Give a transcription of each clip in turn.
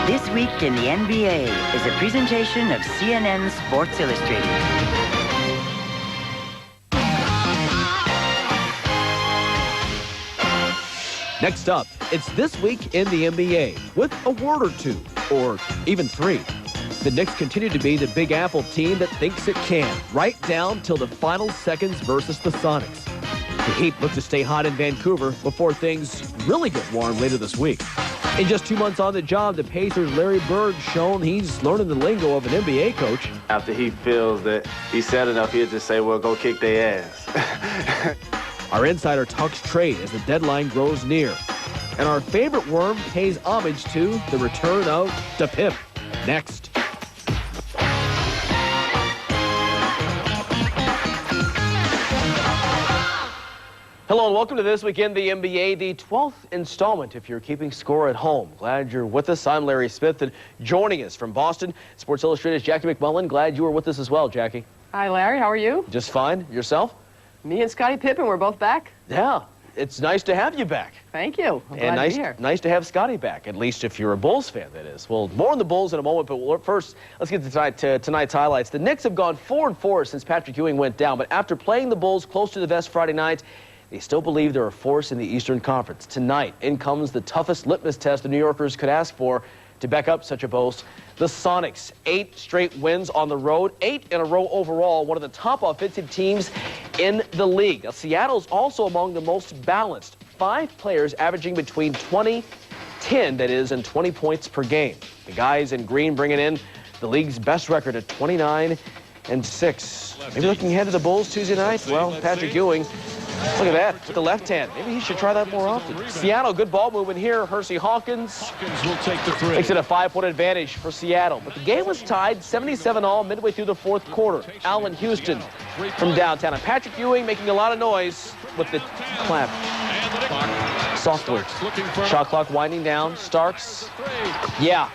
This Week in the NBA is a presentation of CNN Sports Illustrated. Next up, it's This Week in the NBA with a word or two, or even three. The Knicks continue to be the Big Apple team that thinks it can, right down till the final seconds versus the Sonics. The Heat look to stay hot in Vancouver before things really get warm later this week. In just 2 months on the job, the Pacers' Larry Bird's shown he's learning the lingo of an NBA coach. After he feels that he's said enough, he'll just say, well, go kick their ass. Our insider talks trade as the deadline grows near. And our favorite worm pays homage to the return of the Pimp. Next. Hello and welcome to This Week in the NBA, the 12th installment if you're keeping score at home. Glad you're with us. I'm Larry Smith, and joining us from Boston, Sports Illustrated's Jackie McMullen. Glad you were with us as well, Jackie. Hi, Larry. How are you? Just fine. Yourself? Me and Scottie Pippen, we're both back. Yeah. It's nice to have you back. Thank you. I'm glad nice, to be here. Nice to have Scottie back, at least if you're a Bulls fan, that is. Well, more on the Bulls in a moment, but first, let's get to tonight's highlights. The Knicks have gone 4-4 since Patrick Ewing went down, but after playing the Bulls close to the vest Friday night, they still believe they're a force in the Eastern Conference. Tonight, in comes the toughest litmus test the New Yorkers could ask for to back up such a boast. The Sonics, 8 straight wins on the road, 8 in a row overall, one of the top offensive teams in the league. Now, Seattle's also among the most balanced, 5 players averaging between 10, that is, and 20 points per game. The guys in green bringing in the league's best record at 29-6. Maybe looking ahead to the Bulls Tuesday night? Well, Patrick Ewing, look at that, with the left hand. Maybe he should try that more often. Seattle, good ball movement here. Hersey Hawkins will take the three. Makes it a 5-point advantage for Seattle. But the game was tied 77-all midway through the fourth quarter. Allen Houston from downtown. And Patrick Ewing making a lot of noise with the clap. Software. Shot clock winding down. Starks. Yeah.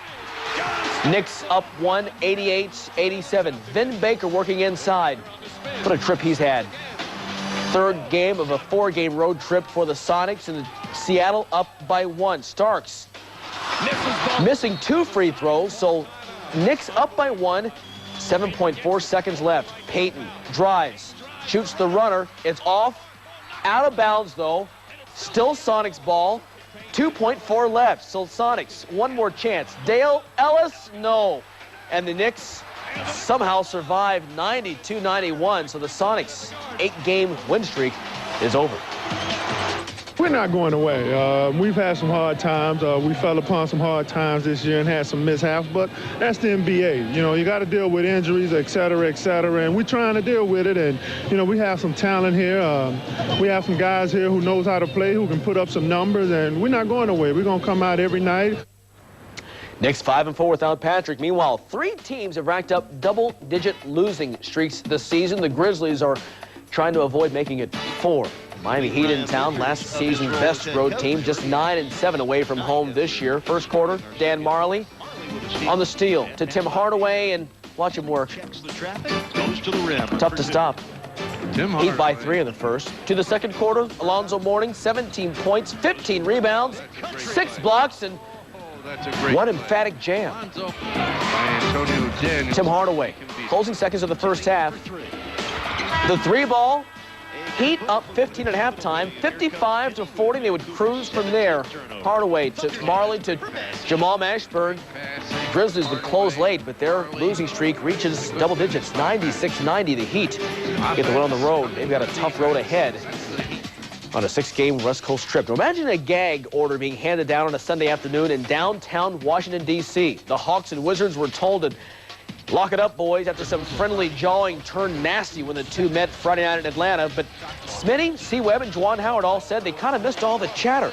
Knicks up 1, 88-87. Vin Baker working inside. What a trip he's had. Third game of a 4-game road trip for the Sonics, and Seattle up by 1. Starks missing 2 free throws, so Knicks up by 1. 7.4 seconds left. Payton drives, shoots the runner. It's off, out of bounds though. Still Sonics ball. 2.4 left. So Sonics, one more chance. Dale Ellis, no. And the Knicks somehow survived 92-91, so the Sonics' 8-game win streak is over. We're not going away. We've had some hard times. We fell upon some hard times this year and had some mishaps, but that's the NBA. You know, you got to deal with injuries, et cetera, and we're trying to deal with it. And, you know, we have some talent here. We have some guys here who knows how to play, who can put up some numbers, and we're not going away. We're going to come out every night. Knicks 5-4 without Patrick. Meanwhile, 3 teams have racked up double-digit losing streaks this season. The Grizzlies are trying to avoid making it 4. Miami Heat in town, last season's best road team, just 9-7 away from home this year. First quarter, Dan Marley on the steal to Tim Hardaway, and watch him work. Tough to stop. Heat by 3 in the first. To the second quarter, Alonzo Mourning, 17 points, 15 rebounds, 6 blocks, and one emphatic jam. Tim Hardaway, closing seconds of the first half. The 3-ball, Heat up 15 at halftime, 55-40. They would cruise from there. Hardaway to Marley to Jamal Mashburn. Grizzlies would close late, but their losing streak reaches double digits, 96-90. The Heat get the win on the road. They've got a tough road ahead on a 6-game West Coast trip. Now imagine a gag order being handed down on a Sunday afternoon in downtown Washington, D.C. The Hawks and Wizards were told to lock it up, boys, after some friendly jawing turned nasty when the two met Friday night in Atlanta. But Smitty, C. Webb, and Juwan Howard all said they kind of missed all the chatter.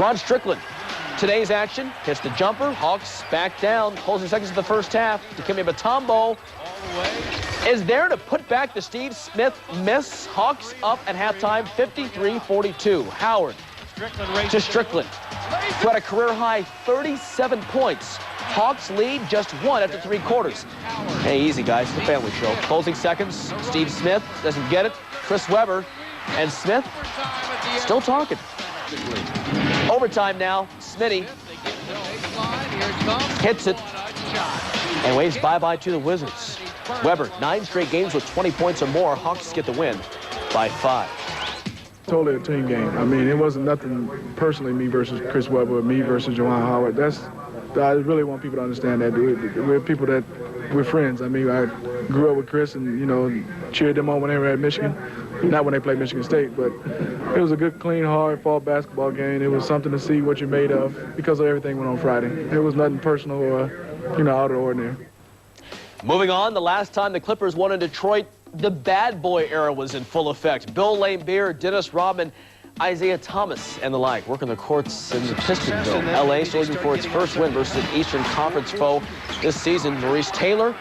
Ron Strickland, today's action, hits the jumper. Hawks back down, closing seconds of the first half. Dikembe Mutombo is there to put back the Steve Smith miss. Hawks up at halftime, 53-42. Howard to Strickland, who had a career-high 37 points. Hawks lead just 1 after 3 quarters. Hey, easy, guys. The family show. Closing seconds. Steve Smith doesn't get it. Chris Webber and Smith still talking. Overtime now. Smitty hits it, and waves bye-bye to the Wizards. Weber, 9 straight games with 20 points or more. Hawks get the win by 5. Totally a team game. I mean, it wasn't nothing personally me versus Chris Webber or me versus Juwan Howard. I really want people to understand that we're people that we're friends. I mean, I grew up with Chris and, you know, cheered them on when they were at Michigan. Not when they played Michigan State, but it was a good, clean, hard fall basketball game. It was something to see what you're made of because of everything went on Friday. It was nothing personal or, you know, out of the ordinary. Moving on, the last time the Clippers won in Detroit, the bad boy era was in full effect. Bill Laimbeer, Dennis Rodman, Isaiah Thomas, and the like working the courts in the Pistons Dome. L.A. looking for its first win versus an Eastern Conference foe this season. Maurice Taylor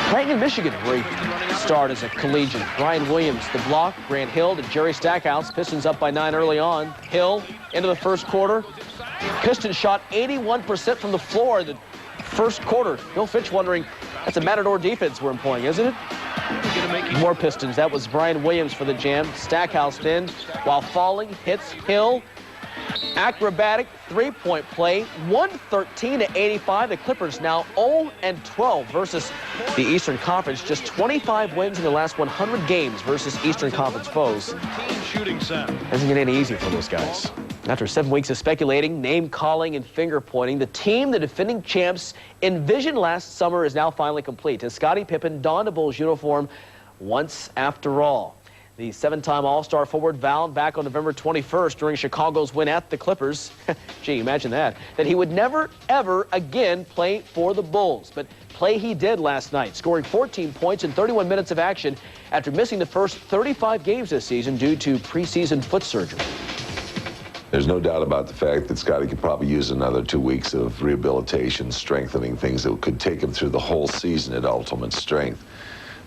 playing in Michigan, where he starred as a collegiate. Brian Williams, the block. Grant Hill to Jerry Stackhouse. Pistons up by 9 early on. Hill into the first quarter. Pistons shot 81% from the floor in the first quarter. Bill Fitch wondering, that's a Matador defense we're employing, isn't it? More Pistons. That was Brian Williams for the jam. Stackhouse then, while falling, hits Hill. Acrobatic three-point play, 113-85. The Clippers now 0-12 versus the Eastern Conference. Just 25 wins in the last 100 games versus Eastern Conference foes. Doesn't get any easier for those guys. After 7 weeks of speculating, name-calling, and finger-pointing, the team the defending champs envisioned last summer is now finally complete. And Scottie Pippen donned a Bulls uniform once after all. The 7-time All-Star forward vowed back on November 21st during Chicago's win at the Clippers, gee, imagine that he would never, ever again play for the Bulls. But play he did last night, scoring 14 points in 31 minutes of action after missing the first 35 games this season due to preseason foot surgery. There's no doubt about the fact that Scottie could probably use another 2 weeks of rehabilitation, strengthening things that could take him through the whole season at ultimate strength.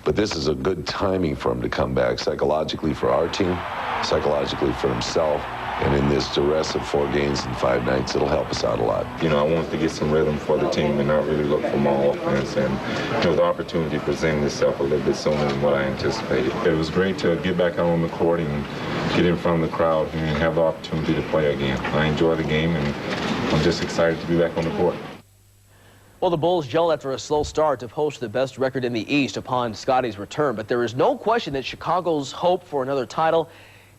But this is a good timing for him to come back, psychologically for our team, psychologically for himself, and in this duress of 4 games and 5 nights, it'll help us out a lot. You know, I wanted to get some rhythm for the team and not really look for more offense, and you know, the opportunity presented itself a little bit sooner than what I anticipated. It was great to get back out on the court and get in front of the crowd and have the opportunity to play again. I enjoy the game, and I'm just excited to be back on the court. Well, the Bulls gelled after a slow start to post the best record in the East upon Scottie's return, but there is no question that Chicago's hope for another title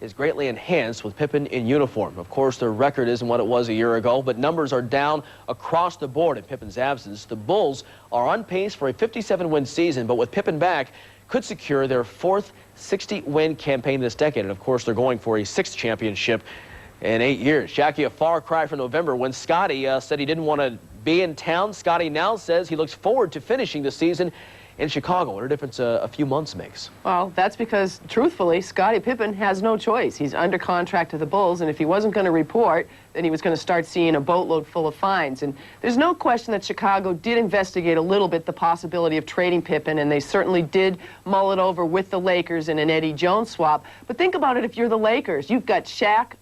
is greatly enhanced with Pippen in uniform. Of course, their record isn't what it was a year ago, but numbers are down across the board in Pippen's absence. The Bulls are on pace for a 57-win season, but with Pippen back, could secure their 4th 60-win campaign this decade. And of course, they're going for a 6th championship in 8 years. Jackie, a far cry from November when Scottie said he didn't want to be in town. Scottie now says he looks forward to finishing the season in Chicago. What a difference a few months makes. Well, that's because, truthfully, Scottie Pippen has no choice. He's under contract to the Bulls, and if he wasn't going to report, then he was going to start seeing a boatload full of fines. And there's no question that Chicago did investigate a little bit the possibility of trading Pippen, and they certainly did mull it over with the Lakers in an Eddie Jones swap. But think about it if you're the Lakers. You've got Shaq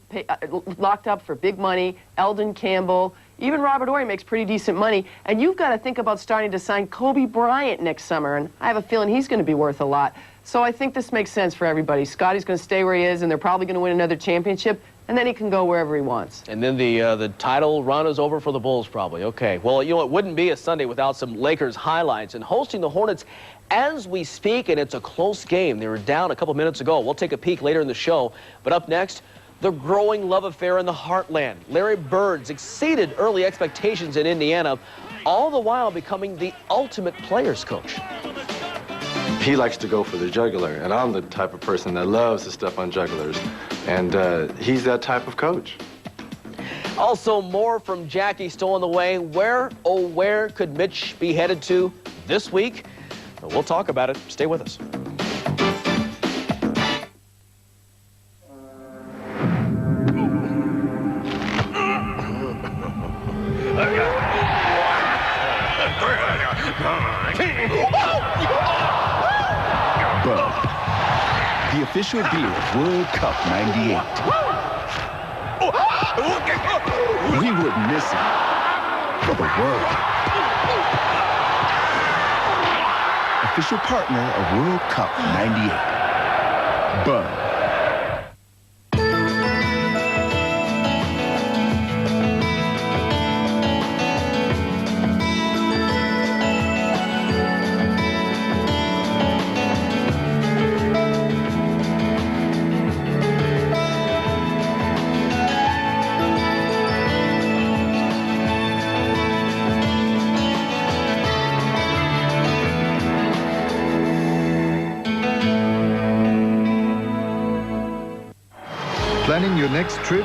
locked up for big money, Eldon Campbell, even Robert Horry makes pretty decent money, and you've got to think about starting to sign Kobe Bryant next summer, and I have a feeling he's going to be worth a lot. So I think this makes sense for everybody. Scottie's going to stay where he is, and they're probably going to win another championship, and then he can go wherever he wants. And then the title run is over for the Bulls, probably. Okay. Well, you know, it wouldn't be a Sunday without some Lakers highlights. And hosting the Hornets as we speak, and it's a close game. They were down a couple minutes ago. We'll take a peek later in the show. But up next, the growing love affair in the heartland. Larry Bird's exceeded early expectations in Indiana, all the while becoming the ultimate players coach. He likes to go for the jugular, and I'm the type of person that loves to step on jugulars, and he's that type of coach. Also, more from Jackie still on the way. Where, oh, where could Mitch be headed to this week? We'll talk about it. Stay with us. Bud, the official beer of World Cup '98. We wouldn't miss it for the world. Official partner of World Cup '98. Bud. Planning your next trip?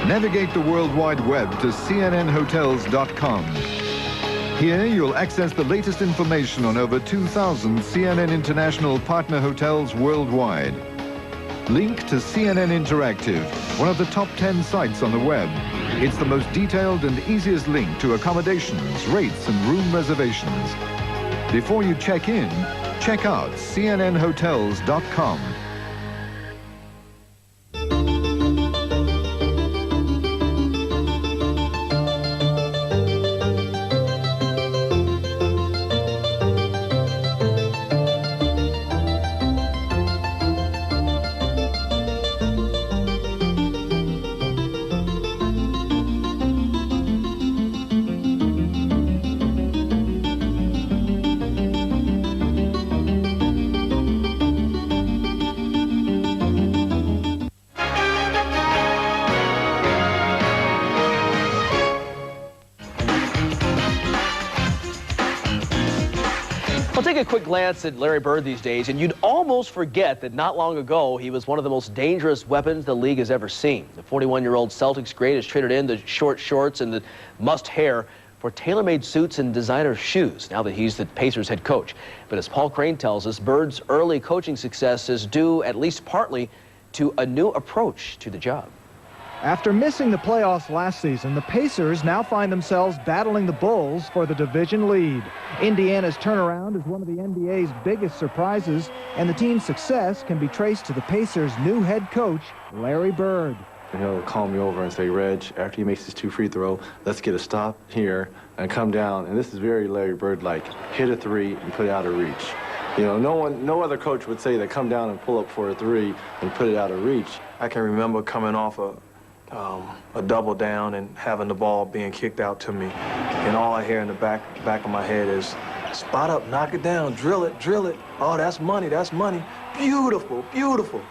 Navigate the World Wide Web to cnnhotels.com. Here, you'll access the latest information on over 2,000 CNN International partner hotels worldwide. Link to CNN Interactive, one of the top 10 sites on the web. It's the most detailed and easiest link to accommodations, rates, and room reservations. Before you check in, check out cnnhotels.com. I'll take a quick glance at Larry Bird these days, and you'd almost forget that not long ago he was one of the most dangerous weapons the league has ever seen. The 41-year-old Celtics great has traded in the short shorts and the mussed hair for tailor-made suits and designer shoes now that he's the Pacers head coach. But as Paul Crane tells us, Bird's early coaching success is due, at least partly, to a new approach to the job. After missing the playoffs last season, the Pacers now find themselves battling the Bulls for the division lead. Indiana's turnaround is one of the NBA's biggest surprises, and the team's success can be traced to the Pacers' new head coach, Larry Bird. He'll call me over and say, Reg, after he makes his 2 free throw, let's get a stop here and come down. And this is very Larry Bird-like. Hit a 3 and put it out of reach. You know, no other coach would say that come down and pull up for a 3 and put it out of reach. I can remember coming off a double down and having the ball being kicked out to me. And all I hear in the back of my head is, spot up, knock it down, drill it, drill it. Oh, that's money, that's money. Beautiful, beautiful.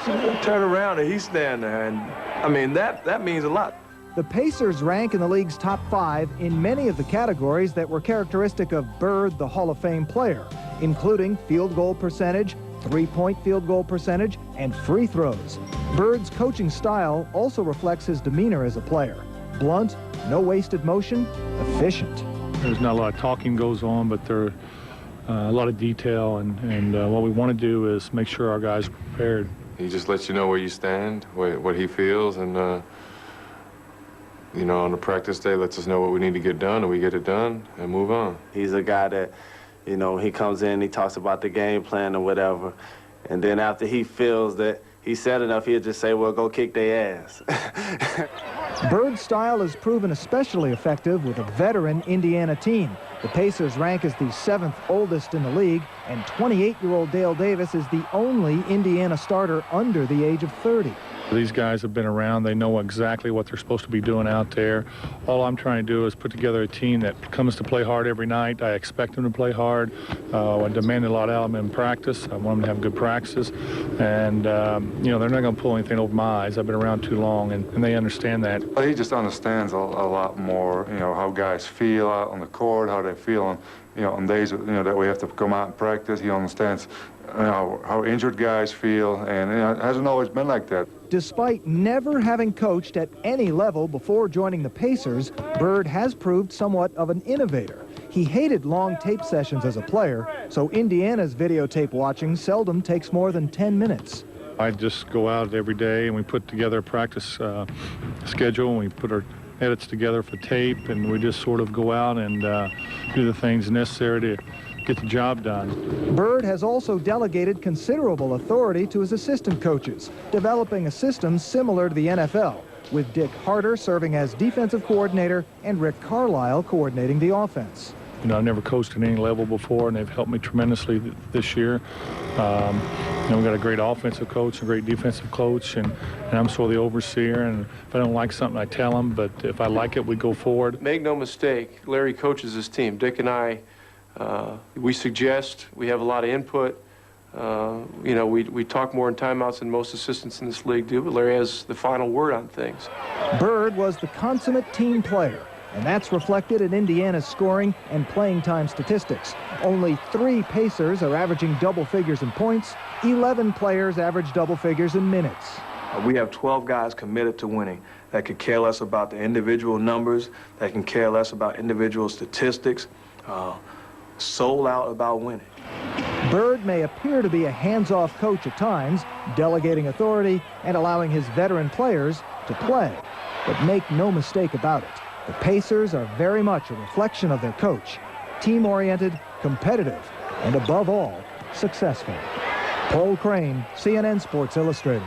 Turn around and he's standing there. And I mean, that means a lot. The Pacers rank in the league's top 5 in many of the categories that were characteristic of Bird, the Hall of Fame player, including field goal percentage, three-point field goal percentage, and free throws. Bird's coaching style also reflects his demeanor as a player. Blunt, no wasted motion, efficient. There's not a lot of talking goes on, but there's a lot of detail, and what we want to do is make sure our guys are prepared. He just lets you know where you stand, what he feels, and you know, on the practice day, lets us know what we need to get done, and we get it done and move on. He's a guy that, you know, he comes in, he talks about the game plan or whatever, and then after he feels that he's said enough, he'll just say, well, go kick their ass. Bird's style has proven especially effective with a veteran Indiana team. The Pacers rank as the 7th oldest in the league, and 28-year-old Dale Davis is the only Indiana starter under the age of 30. These guys have been around. They know exactly what they're supposed to be doing out there. All I'm trying to do is put together a team that comes to play hard every night. I expect them to play hard. I demand a lot out of them in practice. I want them to have good practices. And, you know, they're not going to pull anything over my eyes. I've been around too long, and they understand that. He just understands a lot more, you know, how guys feel out on the court, how they feel on, you know, on days, you know, that we have to come out and practice. He understands, you know, how injured guys feel, and you know, it hasn't always been like that. Despite never having coached at any level before joining the Pacers, Bird has proved somewhat of an innovator. He hated long tape sessions as a player, so Indiana's videotape watching seldom takes more than 10 minutes. I just go out every day and we put together a practice schedule, and we put our edits together for tape, and we just sort of go out and do the things necessary to get the job done. Bird has also delegated considerable authority to his assistant coaches, developing a system similar to the NFL, with Dick Harder serving as defensive coordinator and Rick Carlisle coordinating the offense. You know, I've never coached at any level before, and they've helped me tremendously this year. You know, we've got a great offensive coach, a great defensive coach, and I'm sort of the overseer, and if I don't like something, I tell them, but if I like it, we go forward. Make no mistake, Larry coaches his team. Dick and I, we suggest, we have a lot of input. You know, we talk more in timeouts than most assistants in this league do, but Larry has the final word on things. Bird was the consummate team player, and that's reflected in Indiana's scoring and playing time statistics. Only 3 Pacers are averaging double figures in points. 11 players average double figures in minutes. We have 12 guys committed to winning that could care less about the individual numbers, that can care less about individual statistics, sold out about winning. Bird may appear to be a hands-off coach at times, delegating authority and allowing his veteran players to play. But make no mistake about it, the Pacers are very much a reflection of their coach. Team-oriented, competitive, and above all, successful. Paul Crane, CNN Sports Illustrated.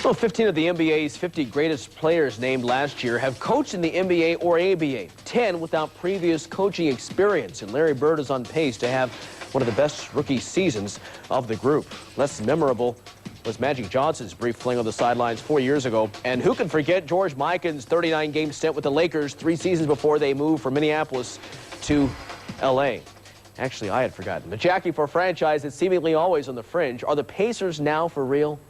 Well, 15 of the NBA's 50 greatest players named last year have coached in the NBA or ABA, 10 without previous coaching experience, and Larry Bird is on pace to have one of the best rookie seasons of the group. Less memorable was Magic Johnson's brief fling on the sidelines 4 years ago, and who can forget George Mikan's 39-game stint with the Lakers 3 seasons before they moved from Minneapolis to L.A. Actually, I had forgotten. But Jackie, for a franchise that's seemingly always on the fringe, are the Pacers now for real?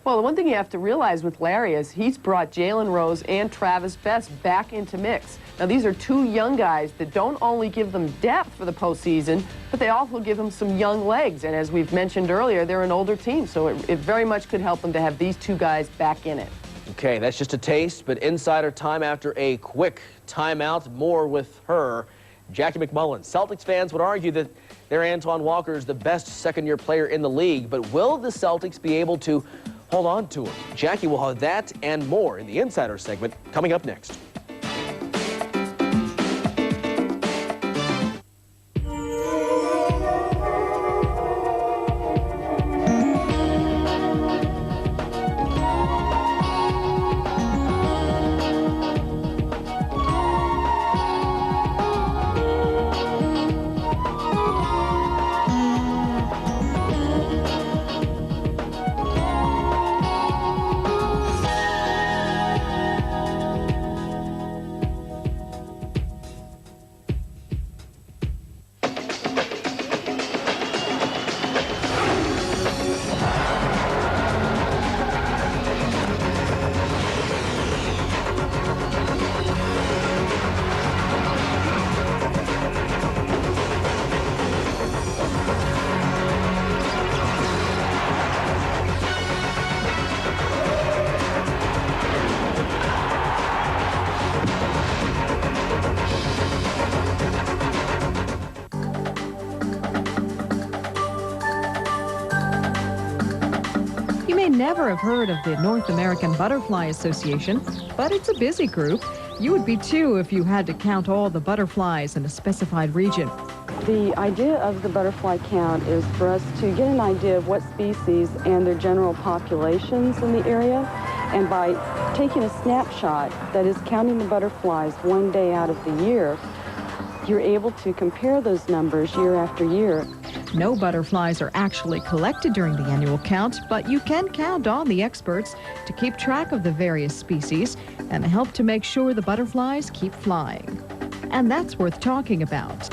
Well, the one thing you have to realize with Larry is he's brought Jalen Rose and Travis Best back into mix. Now, these are two young guys that don't only give them depth for the postseason, but they also give them some young legs. And as we've mentioned earlier, they're an older team, so it very much could help them to have these two guys back in it. Okay, that's just a taste, but insider time after a quick timeout. More with her, Jackie McMullen. Celtics fans would argue that their Antoine Walker is the best second-year player in the league, but will the Celtics be able to hold on to him? Jackie will have that and more in the Insider segment coming up next. Never have heard of the North American Butterfly Association, but it's a busy group. You would be too if you had to count all the butterflies in a specified region. The idea of the butterfly count is for us to get an idea of what species and their general populations in the area, and by taking a snapshot, that is counting the butterflies one day out of the year, you're able to compare those numbers year after year. No butterflies are actually collected during the annual count, but you can count on the experts to keep track of the various species and help to make sure the butterflies keep flying. And that's worth talking about.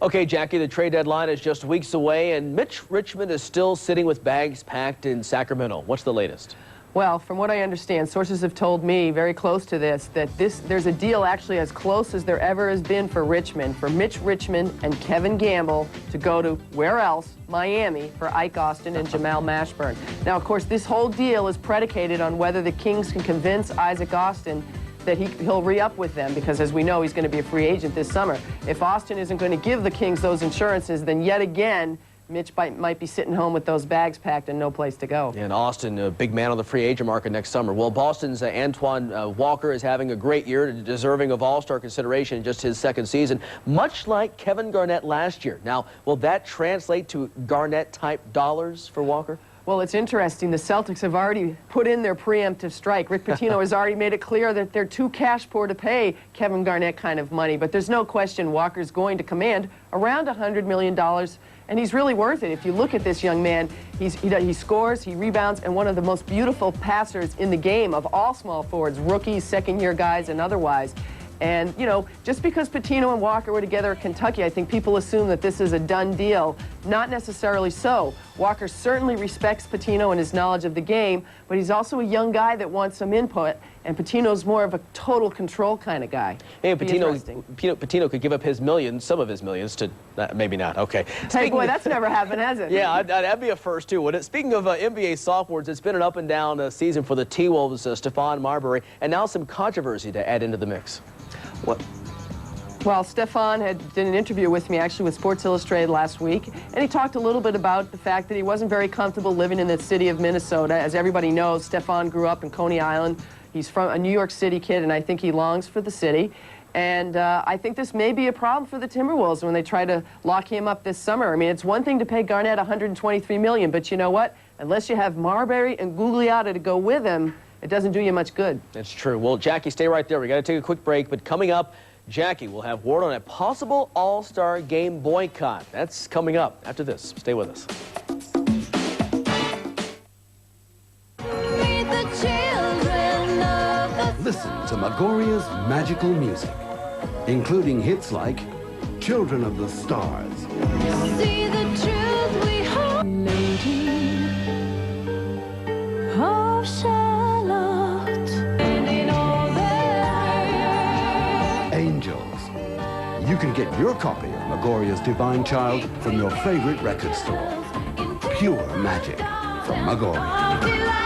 Okay, Jackie, the trade deadline is just weeks away, and Mitch Richmond is still sitting with bags packed in Sacramento. What's the latest? Well, from what I understand, sources have told me very close to this that there's a deal actually as close as there ever has been for Richmond, for Mitch Richmond and Kevin Gamble to go to, where else? Miami, for Ike Austin and Jamal Mashburn. Now, of course, this whole deal is predicated on whether the Kings can convince Isaac Austin that he'll re-up with them, because as we know, he's going to be a free agent this summer. If Austin isn't going to give the Kings those insurances, then yet again, Mitch might be sitting home with those bags packed and no place to go. And Austin, a big man on the free agent market next summer. Well, Boston's Antoine Walker is having a great year, deserving of all-star consideration in just his second season, much like Kevin Garnett last year. Now, will that translate to Garnett-type dollars for Walker? Well, it's interesting. The Celtics have already put in their preemptive strike. Rick Pitino has already made it clear that they're too cash poor to pay Kevin Garnett kind of money. But there's no question Walker's going to command around $100 million, and he's really worth it. If you look at this young man, he scores, he rebounds, and one of the most beautiful passers in the game of all small forwards, rookies, second-year guys, and otherwise. And, you know, just because Pitino and Walker were together at Kentucky, I think people assume that this is a done deal. Not necessarily so. Walker certainly respects Pitino and his knowledge of the game, but he's also a young guy that wants some input, and Pitino's more of a total control kind of guy. Hey, Pitino could give up his millions, some of his millions, to maybe not. Okay. Hey, boy, that's never happened, has it? Yeah, that'd be a first too. Speaking of NBA sophomores, it's been an up and down season for the T-Wolves, Stephon Marbury, and now some controversy to add into the mix. What? Well, Stephon did an interview with me, actually, with Sports Illustrated last week, and he talked a little bit about the fact that he wasn't very comfortable living in the city of Minnesota. As everybody knows, Stephon grew up in Coney Island. He's from a New York City kid, and I think he longs for the city. And I think this may be a problem for the Timberwolves when they try to lock him up this summer. I mean, it's one thing to pay Garnett $123 million, but you know what? Unless you have Marbury and Gugliotta to go with him, it doesn't do you much good. That's true. Well, Jackie, stay right there. We got to take a quick break, but coming up, Jackie will have word on a possible All-Star Game boycott. That's coming up after this. Stay with us. Listen to Megoria's magical music, including hits like Children of the Stars. See the truth we hold, Lady of Charlotte, and in all their Angels. You can get your copy of Megoria's Divine Child from your favorite record store. Pure magic from Megoria.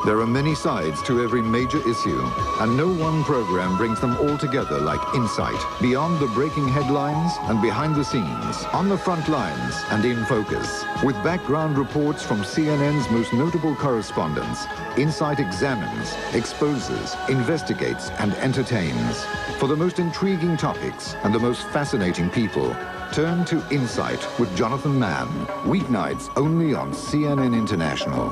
There are many sides to every major issue, and no one program brings them all together like Insight. Beyond the breaking headlines and behind the scenes, on the front lines and in focus. With background reports from CNN's most notable correspondents, Insight examines, exposes, investigates, and entertains. For the most intriguing topics and the most fascinating people, turn to Insight with Jonathan Mann. Weeknights only on CNN International.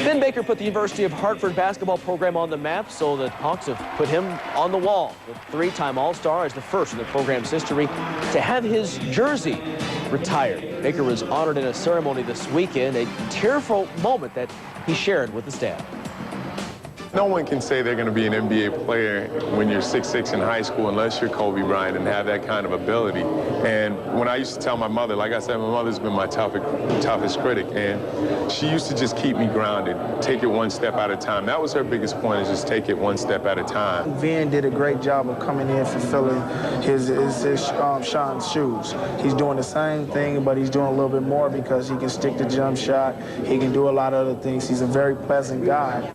Ben Baker put the University of Hartford basketball program on the map, so the Hawks have put him on the wall. The three-time All-Star is the first in the program's history to have his jersey retired. Baker was honored in a ceremony this weekend, a tearful moment that he shared with the staff. No one can say they're going to be an NBA player when you're 6'6" in high school unless you're Kobe Bryant and have that kind of ability. And when I used to tell my mother, like I said, my mother's been my toughest critic, and she used to just keep me grounded, take it one step at a time. That was her biggest point, is just take it one step at a time. Vin did a great job of coming in, fulfilling his Sean's shoes. He's doing the same thing, but he's doing a little bit more because he can stick the jump shot. He can do a lot of other things. He's a very pleasant guy.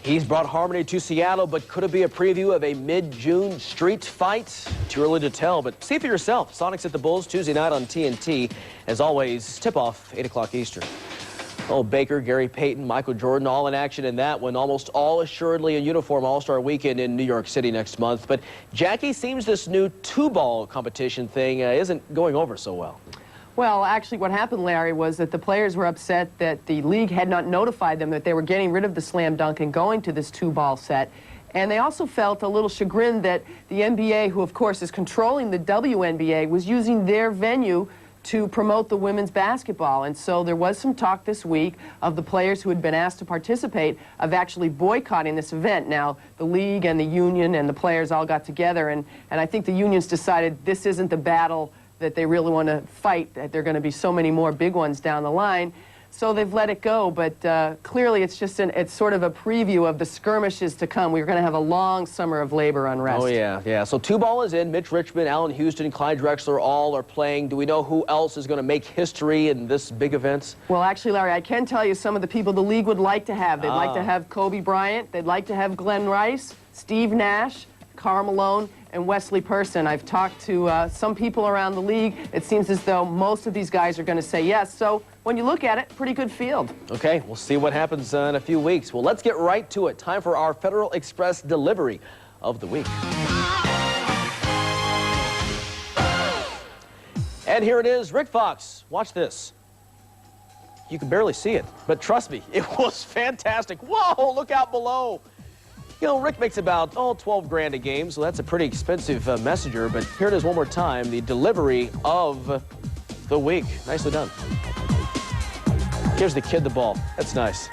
He's brought harmony to Seattle, but could it be a preview of a mid-June street fight? Too early to tell, but see for yourself. Sonics at the Bulls Tuesday night on TNT. As always, tip-off 8 o'clock Eastern. Oh, Baker, Gary Payton, Michael Jordan, all in action in that one. Almost all assuredly a uniform All-Star weekend in New York City next month. But Jackie, seems this new two-ball competition thing isn't going over so well. Well, actually, what happened, Larry, was that the players were upset that the league had not notified them that they were getting rid of the slam dunk and going to this two-ball set. And they also felt a little chagrined that the NBA, who, of course, is controlling the WNBA, was using their venue to promote the women's basketball. And so there was some talk this week of the players who had been asked to participate of actually boycotting this event. Now, the league and the union and the players all got together, and I think the unions decided this isn't the battle that they really want to fight, that there are going to be so many more big ones down the line. So they've let it go, but clearly it's just it's sort of a preview of the skirmishes to come. We're going to have a long summer of labor unrest. Oh, yeah. So two-ball is in. Mitch Richmond, Allen Houston, Clyde Drexler all are playing. Do we know who else is going to make history in this big event? Well, actually, Larry, I can tell you some of the people the league would like to have. They'd like to have Kobe Bryant. They'd like to have Glenn Rice, Steve Nash, Karl Malone, and Wesley Person. I've talked to some people around the league. It seems as though most of these guys are going to say yes. So when you look at it, pretty good field. Okay, we'll see what happens in a few weeks. Well, let's get right to it. Time for our Federal Express delivery of the week. And here it is, Rick Fox. Watch this. You can barely see it, but trust me, it was fantastic. Whoa, look out below. You know, Rick makes about, 12 grand a game, so that's a pretty expensive messenger, but here it is one more time, the delivery of the week. Nicely done. Gives the kid the ball. That's nice.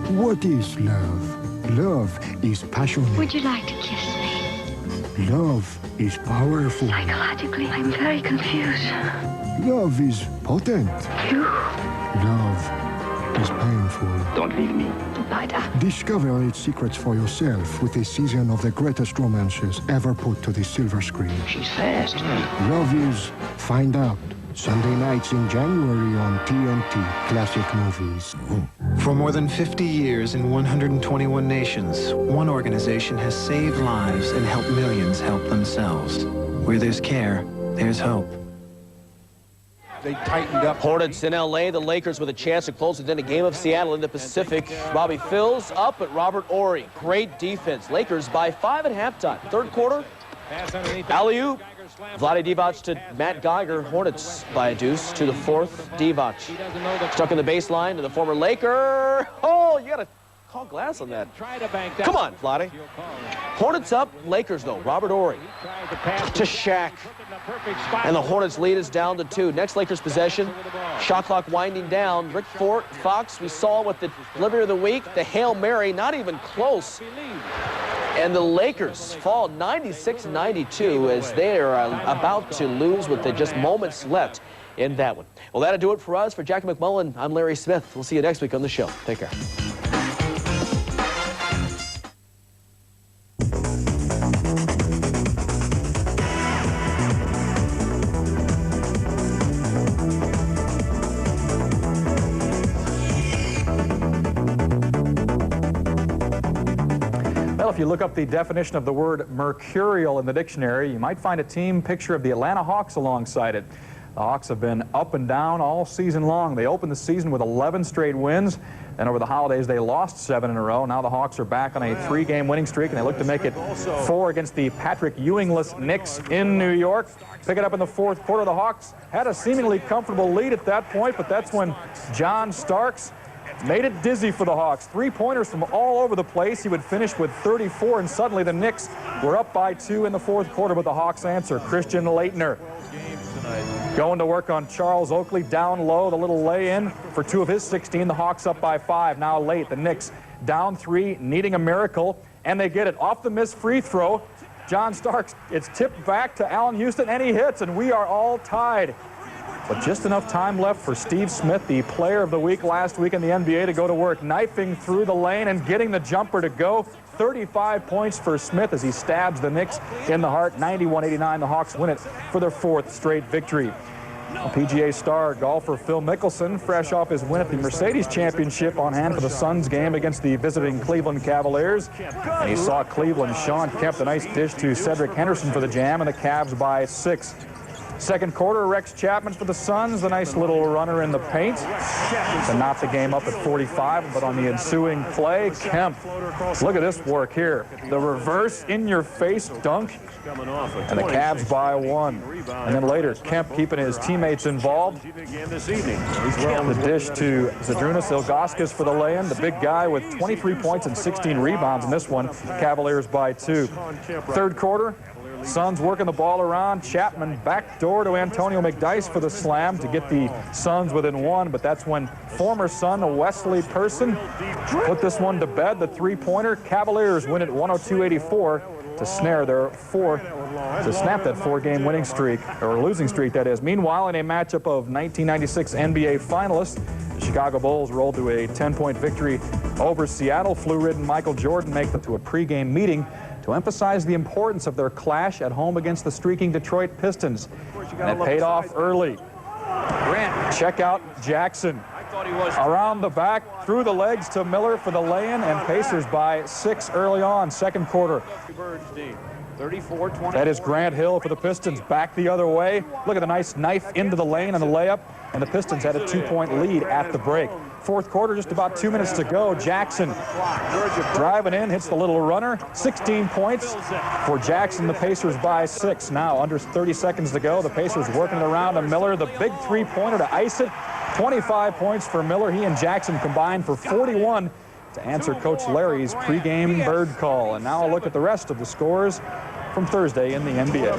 What is love? Love is passionate. Would you like to kiss me? Love is powerful. Psychologically, I'm very confused. Love is potent. You? Love is painful. Don't leave me. Neither. Discover its secrets for yourself with a season of the greatest romances ever put to the silver screen. She's fast. Love is Find Out. Sunday nights in January on TNT Classic Movies. For more than 50 years in 121 nations, one organization has saved lives and helped millions help themselves. Where there's care, there's hope. They tightened up. Hornets in L.A. The Lakers with a chance to close within a game of Seattle in the Pacific. Bobby Phills up at Robert Ory. Great defense. Lakers by 5 at halftime. Third quarter, alley-oop. Vlade Divac to Matt Geiger. Hornets by a deuce to the fourth. Divac stuck in the baseline to the former Laker. Oh, you got to call glass on that. Come on, Vlade. Hornets up. Lakers, though. Robert Ory to Shaq. And the Hornets lead is down to 2. Next Lakers possession. Shot clock winding down. Rick Fox, we saw with the delivery of the week. The Hail Mary, not even close. And the Lakers fall 96-92 as they are about to lose with just moments left in that one. Well, that'll do it for us. For Jackie McMullen, I'm Larry Smith. We'll see you next week on the show. Take care. If you look up the definition of the word mercurial in the dictionary, you might find a team picture of the Atlanta Hawks alongside it. The Hawks have been up and down all season long. They opened the season with 11 straight wins, and over the holidays they lost 7 in a row. Now the Hawks are back on a 3-game winning streak, and they look to make it 4 against the Patrick Ewing-less Knicks in New York. Pick it up in the fourth quarter. The Hawks had a seemingly comfortable lead at that point, but that's when John Starks made it dizzy for the Hawks. 3-pointers from all over the place. He would finish with 34, and suddenly the Knicks were up by 2 in the fourth quarter, but the Hawks answer. Christian Laettner going to work on Charles Oakley down low, the little lay-in for 2 of his 16. The Hawks up by 5. Now late, the Knicks down 3, needing a miracle, and they get it off the missed free throw. John Starks, it's tipped back to Allen Houston, and he hits, and we are all tied. But just enough time left for Steve Smith, the player of the week last week in the NBA, to go to work, knifing through the lane and getting the jumper to go. 35 points for Smith as he stabs the Knicks in the heart. 91-89, the Hawks win it for their 4th straight victory. PGA star golfer Phil Mickelson, fresh off his win at the Mercedes Championship, on hand for the Suns game against the visiting Cleveland Cavaliers. And he saw Cleveland. Sean Kemp, the nice dish to Cedric Henderson for the jam, and the Cavs by 6. Second quarter, Rex Chapman for the Suns, the nice little runner in the paint to knot the game up at 45, but on the ensuing play, Kemp, look at this work here. The reverse in-your-face dunk, and the Cavs by 1. And then later, Kemp keeping his teammates involved. The dish to Zydrunas Ilgauskas for the lay-in, the big guy with 23 points and 16 rebounds in this one. Cavaliers by 2. Third quarter, Suns working the ball around. Chapman backdoor to Antonio McDyess for the slam to get the Suns within one, but that's when former Sun Wesley Person put this one to bed. The three-pointer. Cavaliers win it 102-84 to snare their to snap that four-game winning streak, or losing streak, that is. Meanwhile, in a matchup of 1996 NBA finalists, the Chicago Bulls rolled to a 10-point victory over Seattle. Flu-ridden Michael Jordan make them to a pregame meeting to emphasize the importance of their clash at home against the streaking Detroit Pistons. And it paid off early. Grant, check out Jackson. Around the back, through the legs to Miller for the lay-in, and Pacers by 6 early on, second quarter. That is Grant Hill for the Pistons, back the other way. Look at the nice knife into the lane and the layup, and the Pistons had a 2-point lead at the break. Fourth quarter, just about 2 minutes to go. Jackson driving in, hits the little runner. 16 points for Jackson. The Pacers by 6. Now under 30 seconds to go. The Pacers working it around to Miller. The big three-pointer to ice it. 25 points for Miller. He and Jackson combined for 41 to answer Coach Larry's pregame bird call. And now a look at the rest of the scores from Thursday in the NBA.